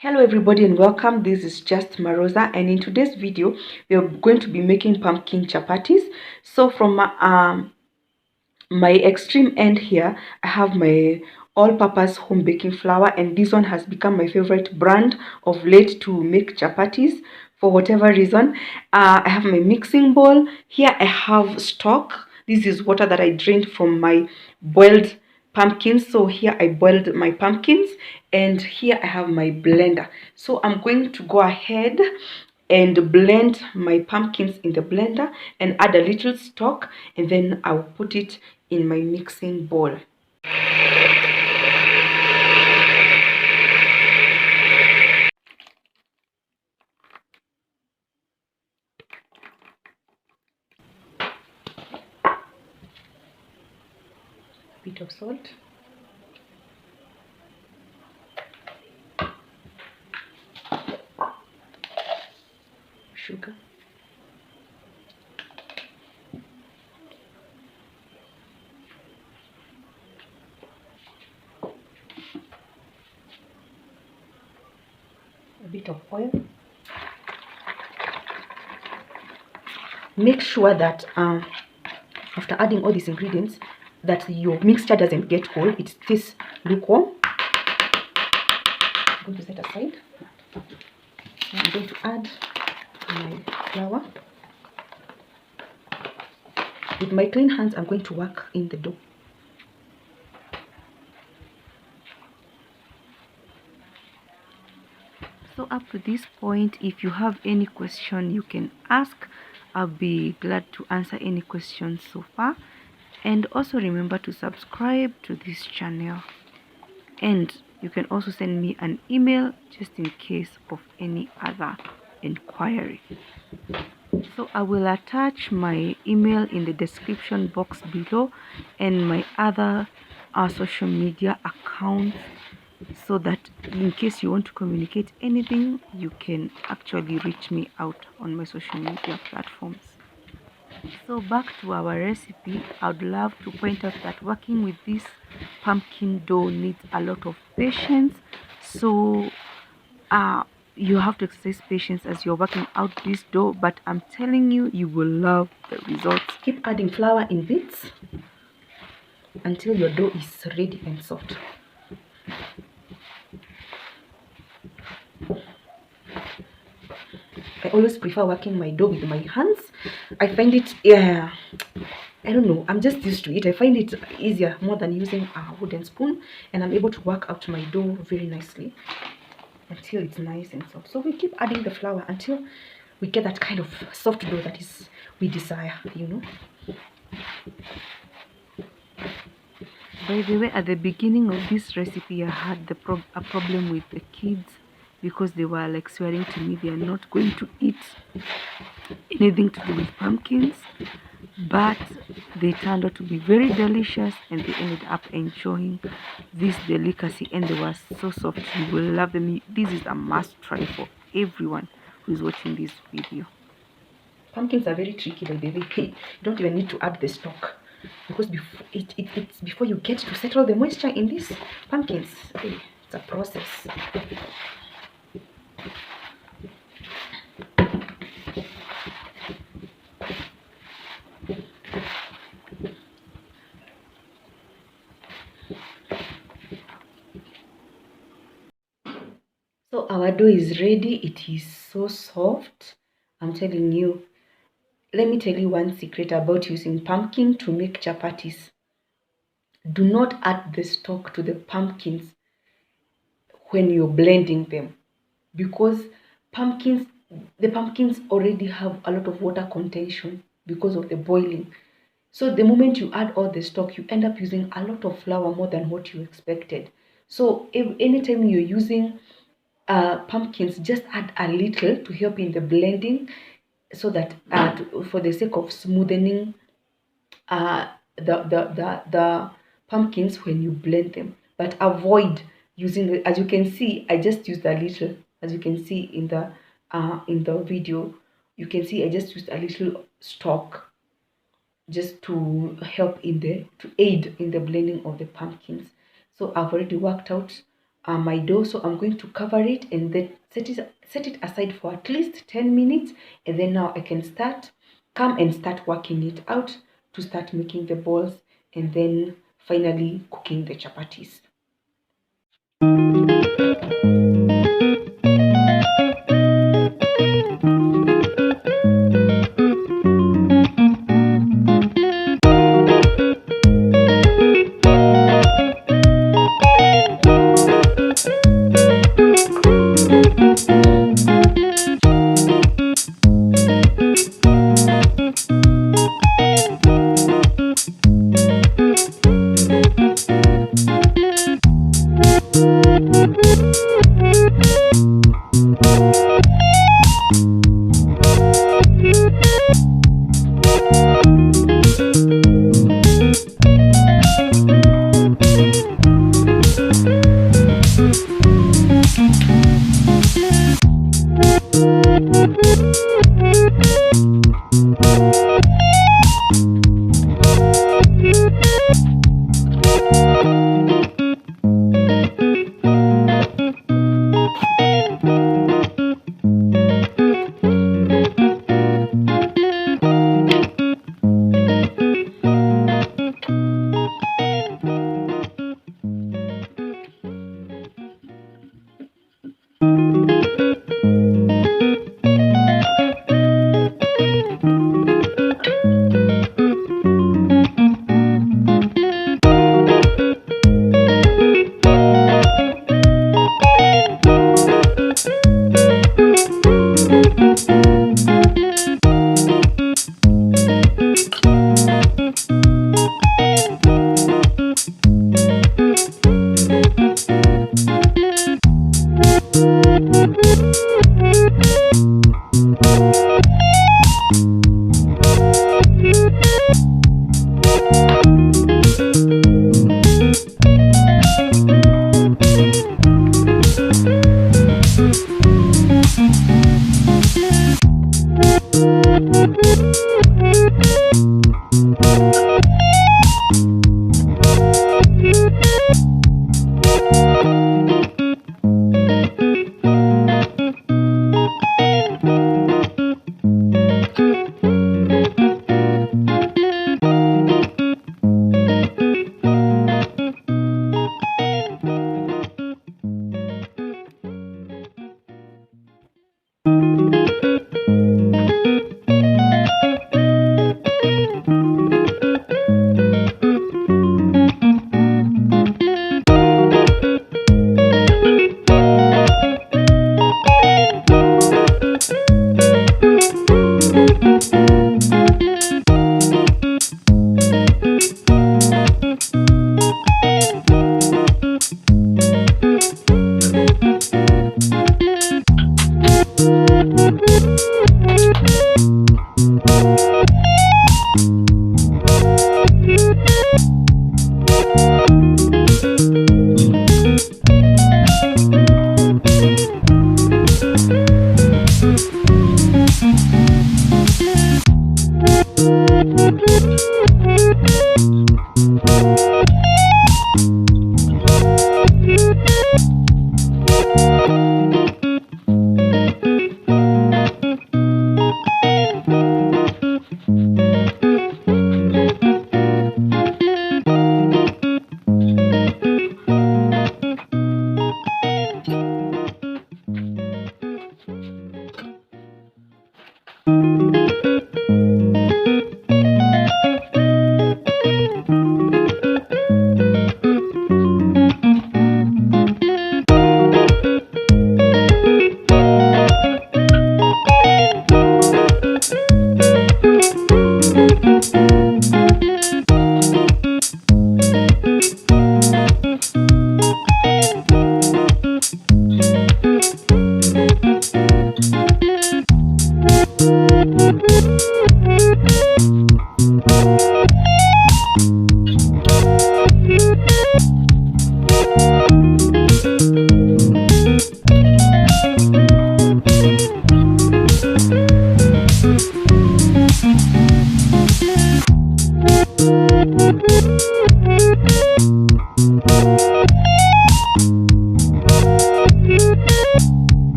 Hello everybody and welcome. This is just Marosa, and in today's video we are going to be making pumpkin chapatis. So from my extreme end here, I have my all-purpose home baking flour, and this one has become my favorite brand of late to make chapatis for whatever reason. I have my mixing bowl here. I have stock. This is water that I drained from my boiled pumpkins. So here I boiled my pumpkins, and here I have my blender. So I'm going to go ahead and blend my pumpkins in the blender and add a little stock, and then I'll put it in my mixing bowl. A bit of salt, sugar, a bit of oil. Make sure that after adding all these ingredients that your mixture doesn't get cold. It stays lukewarm. I'm going to set aside. I'm going to add my flour. With my clean hands, I'm going to work in the dough. So up to this point, if you have any question, you can ask. I'll be glad to answer any questions so far. And also remember to subscribe to this channel. And you can also send me an email just in case of any other inquiry. So I will attach my email in the description box below, and my other social media accounts, so that in case you want to communicate anything, you can actually reach me out on my social media platforms. So back to our recipe, I would love to point out that working with this pumpkin dough needs a lot of patience. So you have to exercise patience as you're working out this dough, but I'm telling you, you will love the results. Keep adding flour in bits until your dough is ready and soft. I always prefer working my dough with my hands. I find it, I don't know, I'm just used to it. I find it easier more than using a wooden spoon, and I'm able to work out my dough very nicely until it's nice and soft. So we keep adding the flour until we get that kind of soft dough that is we desire, you know. By the way, at the beginning of this recipe, I had a problem with the kids, because they were like swearing to me they are not going to eat anything to do with pumpkins, but they turned out to be very delicious, and they ended up enjoying this delicacy, and they were so soft. You will love them. This is a must try for everyone who is watching this video. Pumpkins are very tricky, by the way. You don't even need to add the stock, because before it's before you get to settle the moisture in these pumpkins, it's a process. So our dough is ready. It is so soft, I'm telling you. Let me tell you one secret about using pumpkin to make chapatis. Do not add the stock to the pumpkins when you're blending them, because the pumpkins already have a lot of water contention because of the boiling. So the moment you add all the stock, you end up using a lot of flour, more than what you expected. So anytime you're using pumpkins, just add a little to help in the blending, so that for the sake of smoothing the pumpkins when you blend them. But avoid using as you can see, I just used a little. As you can see in the video, you can see I just used a little stock, just to help to aid in the blending of the pumpkins. So I've already worked out my dough. So I'm going to cover it and then set it aside for at least 10 minutes, and then now I can come and start working it out to start making the balls and then finally cooking the chapatis.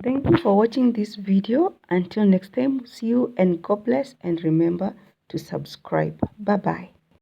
Thank you for watching this video. Until next time, see you and God bless, and remember to subscribe. Bye bye.